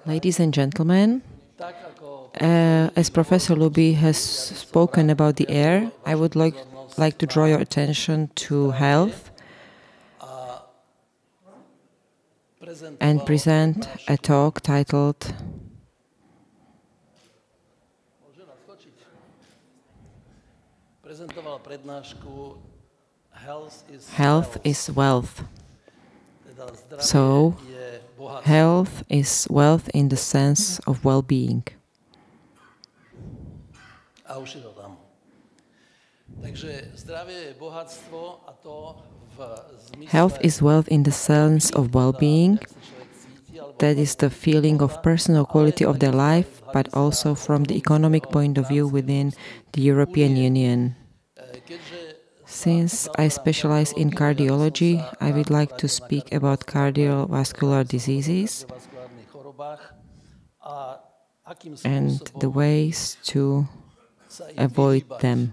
Ladies and gentlemen, as Professor Luby has spoken about the air, I would like to draw your attention to health and present a talk titled Health is Wealth. So, health is wealth in the sense of well-being. Health is wealth in the sense of well-being. That is the feeling of personal quality of their life, but also from the economic point of view within the European Union. Since I specialize in cardiology, I would like to speak about cardiovascular diseases and the ways to avoid them.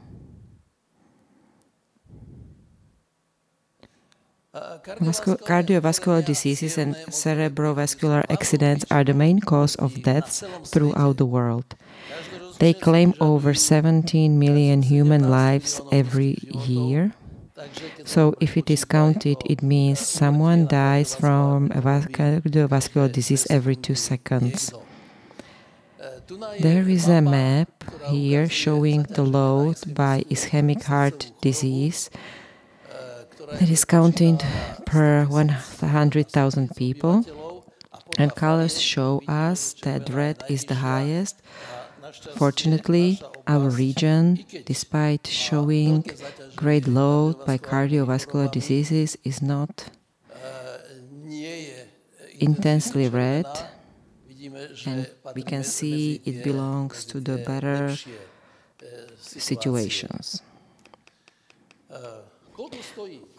Cardiovascular diseases and cerebrovascular accidents are the main cause of deaths throughout the world. They claim over 17 million human lives every year. So if it is counted, it means someone dies from a cardiovascular disease every 2 seconds. There is a map here showing the load by ischemic heart disease that is counted per 100,000 people, and colors show us that red is the highest. Fortunately, our region, despite showing great load by cardiovascular diseases, is not intensely red, and we can see it belongs to the better situations.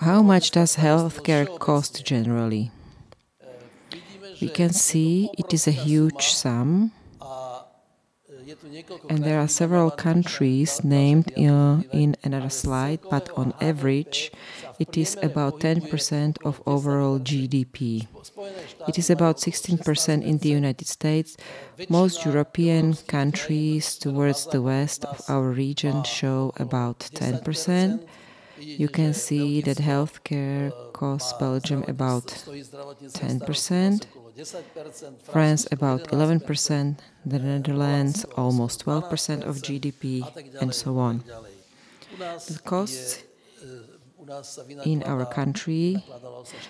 How much does healthcare cost generally? We can see it is a huge sum, and there are several countries named in another slide, but on average it is about 10% of overall GDP. It is about 16% in the United States. Most European countries towards the west of our region show about 10%. You can see that healthcare costs Belgium about 10%, France about 11%, the Netherlands almost 12% of GDP, and so on. The costs in our country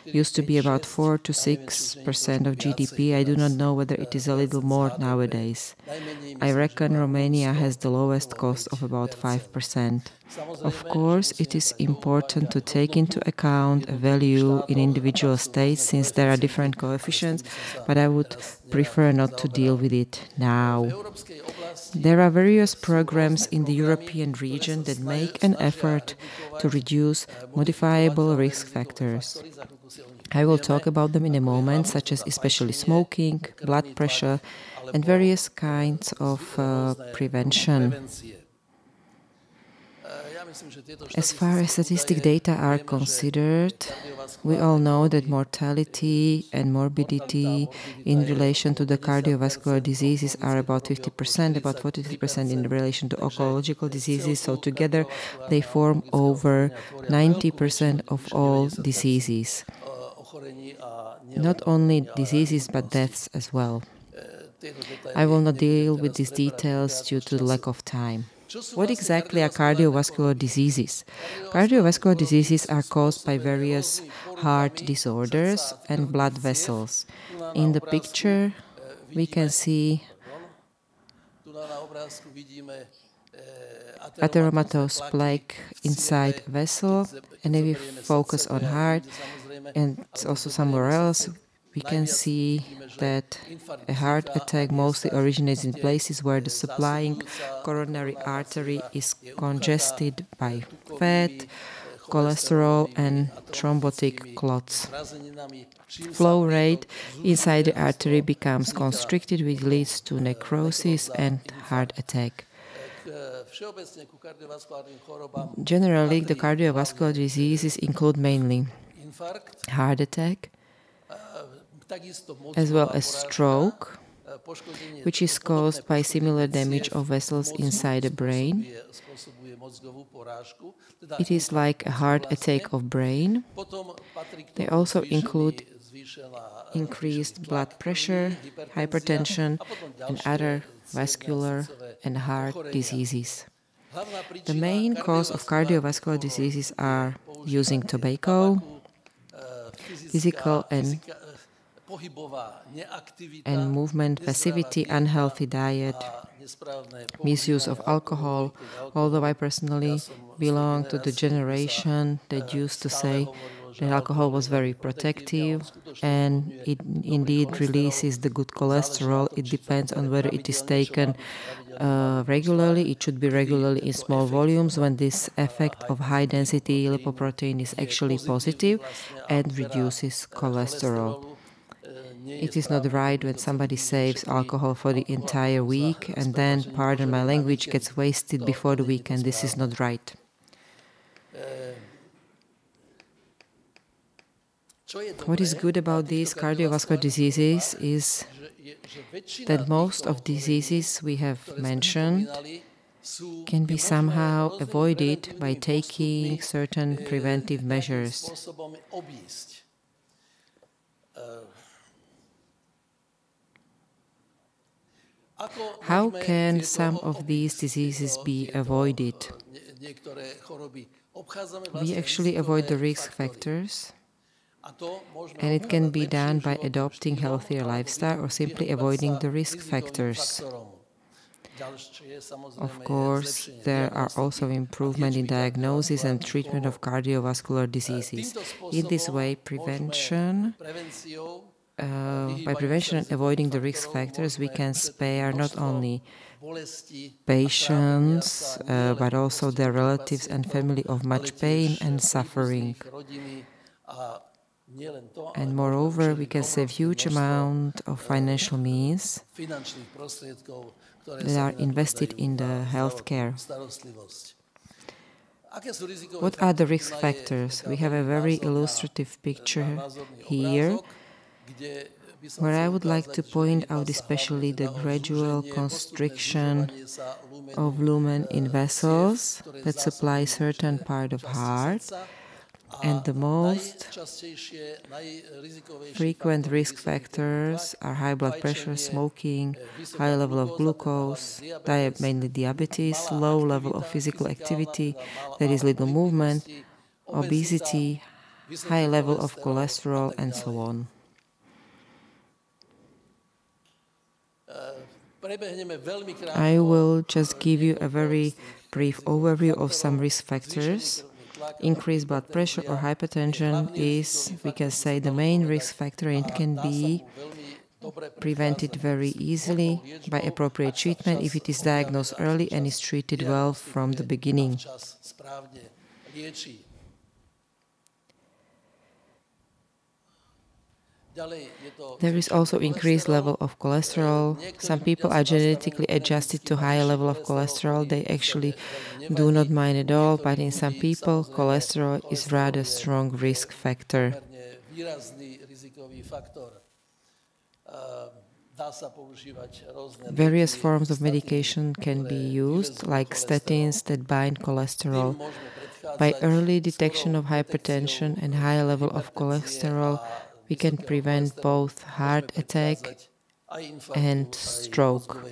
used to be about 4 to 6% of GDP. I do not know whether it is a little more nowadays. I reckon Romania has the lowest cost of about 5%. Of course, it is important to take into account a value in individual states since there are different coefficients, but I would prefer not to deal with it now. There are various programs in the European region that make an effort to reduce modifiable risk factors. I will talk about them in a moment, such as especially smoking, blood pressure, and various kinds of prevention. As far as statistic data are considered, we all know that mortality and morbidity in relation to the cardiovascular diseases are about 50%, about 43% in relation to oncological diseases. So together they form over 90% of all diseases. Not only diseases, but deaths as well. I will not deal with these details due to the lack of time. What exactly are cardiovascular diseases? Cardiovascular diseases are caused by various heart disorders and blood vessels. In the picture, we can see atheromatous plaque inside vessel, and if we focus on heart and also somewhere else, we can see that a heart attack mostly originates in places where the supplying coronary artery is congested by fat, cholesterol, and thrombotic clots. Flow rate inside the artery becomes constricted, which leads to necrosis and heart attack. Generally, the cardiovascular diseases include mainly heart attack, as well as stroke, which is caused by similar damage of vessels inside the brain. It is like a heart attack of brain. They also include increased blood pressure, hypertension, and other vascular and heart diseases. The main cause of cardiovascular diseases are using tobacco, physical and movement passivity, unhealthy diet, misuse of alcohol, although I personally belong to the generation that used to say that alcohol was very protective and it indeed releases the good cholesterol. It depends on whether it is taken regularly. It should be regularly in small volumes when this effect of high density lipoprotein is actually positive and reduces cholesterol. It is not right when somebody saves alcohol for the entire week and then, pardon my language, gets wasted before the weekend. This is not right. What is good about these cardiovascular diseases is that most of diseases we have mentioned can be somehow avoided by taking certain preventive measures. How can some of these diseases be avoided? We actually avoid the risk factors, and it can be done by adopting healthier lifestyle or simply avoiding the risk factors. Of course, there are also improvements in diagnosis and treatment of cardiovascular diseases. In this way, by prevention and avoiding the risk factors, we can spare not only patients, but also their relatives and family of much pain and suffering. And moreover, we can save huge amount of financial means that are invested in the healthcare. What are the risk factors? We have a very illustrative picture here, where I would like to point out especially the gradual constriction of lumen in vessels that supply certain part of heart, and the most frequent risk factors are high blood pressure, smoking, high level of glucose, mainly diabetes, low level of physical activity, that is little movement, obesity, high level of cholesterol, and so on. I will just give you a very brief overview of some risk factors. Increased blood pressure or hypertension is, we can say, the main risk factor, and it can be prevented very easily by appropriate treatment if it is diagnosed early and is treated well from the beginning. There is also increased level of cholesterol. Some people are genetically adjusted to higher level of cholesterol. They actually do not mind at all, but in some people, cholesterol is rather strong risk factor. Various forms of medication can be used, like statins that bind cholesterol. By early detection of hypertension and high level of cholesterol, we can prevent both heart attack and stroke.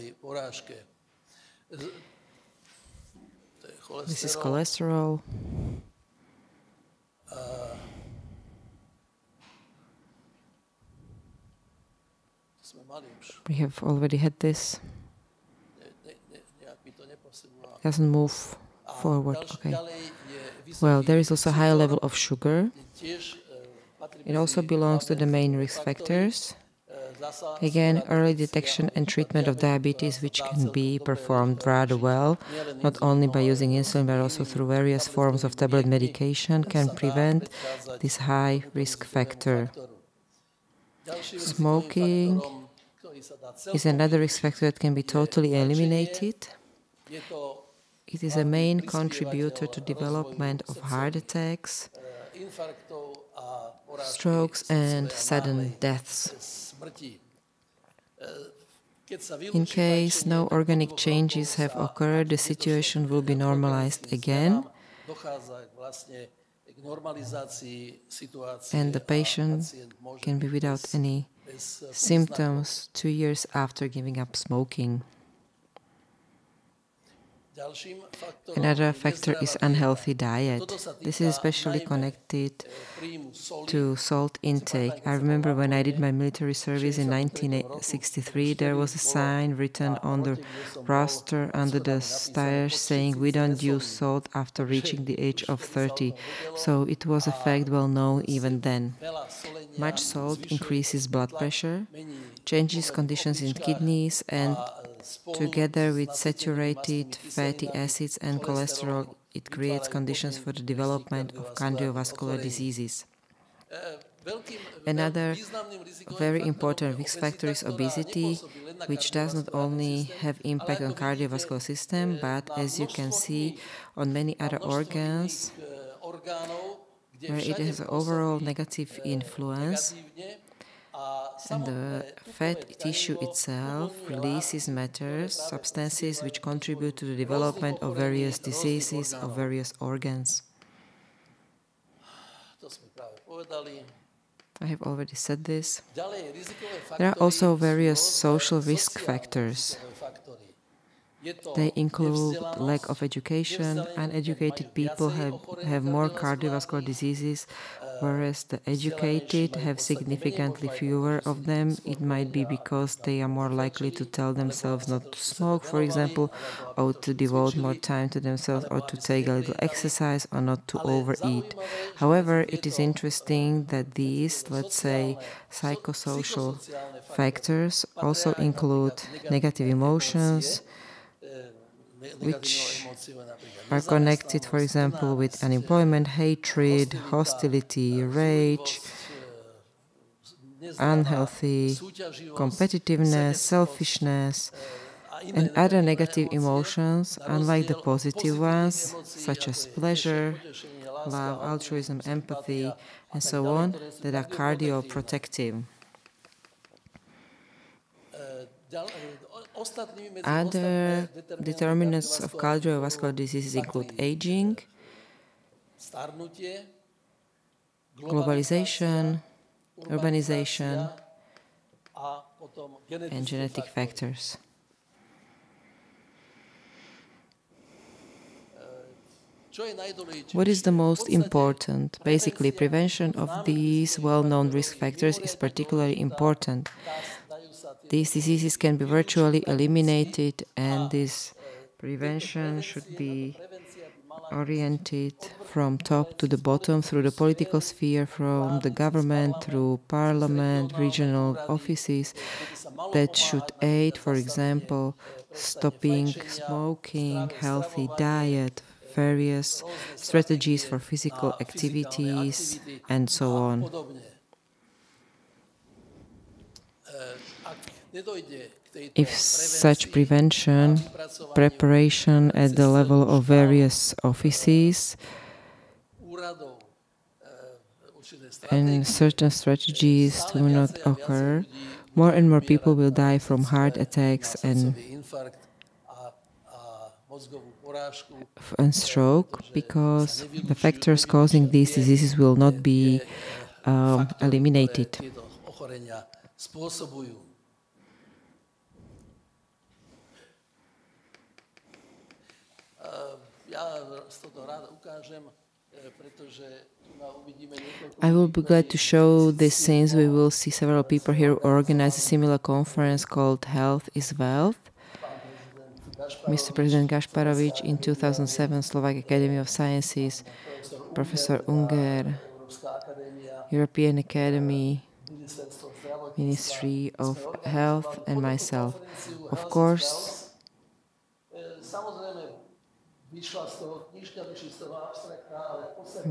This is cholesterol. We have already had this. Doesn't move forward. Okay. Well, there is also a high level of sugar. It also belongs to the main risk factors. Again, early detection and treatment of diabetes, which can be performed rather well, not only by using insulin, but also through various forms of tablet medication, can prevent this high risk factor. Smoking is another risk factor that can be totally eliminated. It is a main contributor to development of heart attacks strokes and sudden deaths. In case no organic changes have occurred, the situation will be normalized again, and the patient can be without any symptoms 2 years after giving up smoking. Another factor is unhealthy diet. This is especially connected to salt intake. I remember when I did my military service in 1963, there was a sign written on the roster under the stairs saying we don't use salt after reaching the age of 30. So it was a fact well known even then. Much salt increases blood pressure, changes conditions in kidneys, and together with saturated fatty acids and cholesterol, it creates conditions for the development of cardiovascular diseases. Another very important risk factor is obesity, which does not only have impact on cardiovascular system, but as you can see, on many other organs, where it has an overall negative influence. And the fat tissue itself releases matters, substances which contribute to the development of various diseases of various organs. I have already said this. There are also various social risk factors. They include lack of education. Uneducated people have more cardiovascular diseases, whereas the educated have significantly fewer of them. It might be because they are more likely to tell themselves not to smoke, for example, or to devote more time to themselves, or to take a little exercise, or not to overeat. However, it is interesting that these, let's say, psychosocial factors also include negative emotions, which are connected, for example, with unemployment, hatred, hostility, rage, unhealthy competitiveness, selfishness, and other negative emotions, unlike the positive ones, such as pleasure, love, altruism, empathy, and so on, that are cardioprotective. Other determinants of cardiovascular diseases include aging, globalization, urbanization, and genetic factors. What is the most important? Basically, prevention of these well-known risk factors is particularly important. These diseases can be virtually eliminated, and this prevention should be oriented from top to the bottom through the political sphere, from the government through parliament, regional offices that should aid, for example, stopping smoking, healthy diet, various strategies for physical activities, and so on. If such prevention, preparation at the level of various offices, and certain strategies do not occur, more and more people will die from heart attacks and stroke, because the factors causing these diseases will not be eliminated. I will be glad to show this, since we will see several people here who organize a similar conference called Health is Wealth. Mr. President Gašparovič in 2007, Slovak Academy of Sciences, Professor Unger, European Academy, Ministry of Health, and myself. Of course,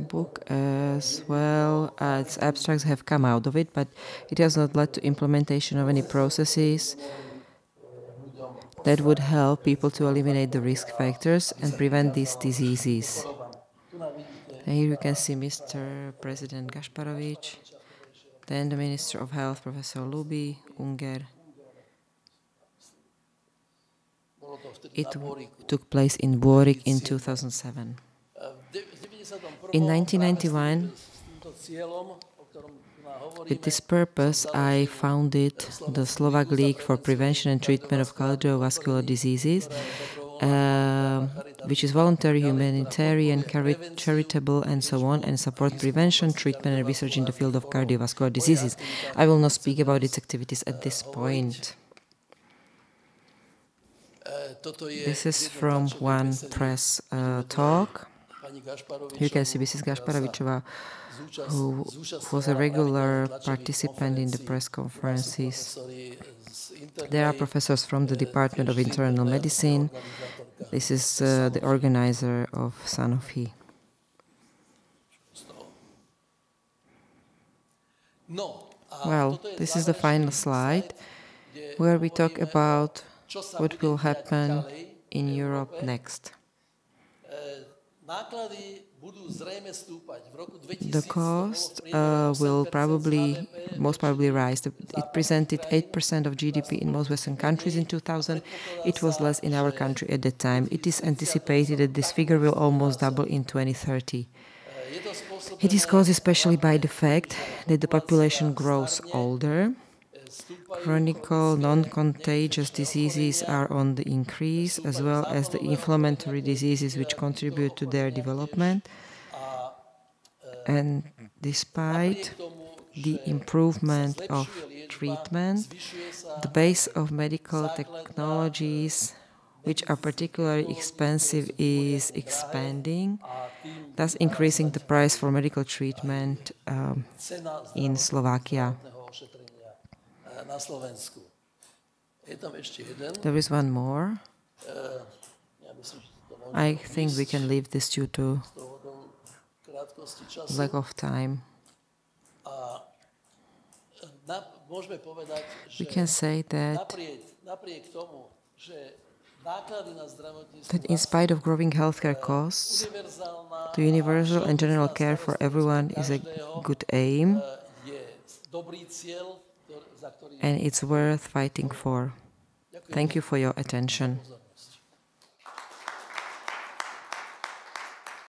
book as well as abstracts have come out of it, but it has not led to implementation of any processes that would help people to eliminate the risk factors and prevent these diseases. And here you can see Mr. President Gasparovic, then the Minister of Health, Professor Luby, Unger. It took place in Borik in 2007. In 1991, with this purpose, I founded the Slovak League for Prevention and Treatment of Cardiovascular Diseases, which is voluntary, humanitarian, charitable, and so on, and support prevention, treatment, and research in the field of cardiovascular diseases. I will not speak about its activities at this point. This is from one press talk. You can see Mrs. Gasparovičová, who was a regular participant in the press conferences. There are professors from the Department of Internal Medicine. This is the organizer of Sanofi. Well, this is the final slide, where we talk about what will happen in Europe next. The cost will most probably rise. It presented 8% of GDP in most Western countries in 2000. It was less in our country at that time. It is anticipated that this figure will almost double in 2030. It is caused especially by the fact that the population grows older. Chronic, non-contagious diseases are on the increase, as well as the inflammatory diseases which contribute to their development. And despite the improvement of treatment, the base of medical technologies, which are particularly expensive, is expanding, thus increasing the price for medical treatment in Slovakia. There is one more. I think we can leave this due to lack of time. We can say that in spite of growing healthcare costs, the universal and general care for everyone is a good aim, and it's worth fighting for. Thank you for your attention.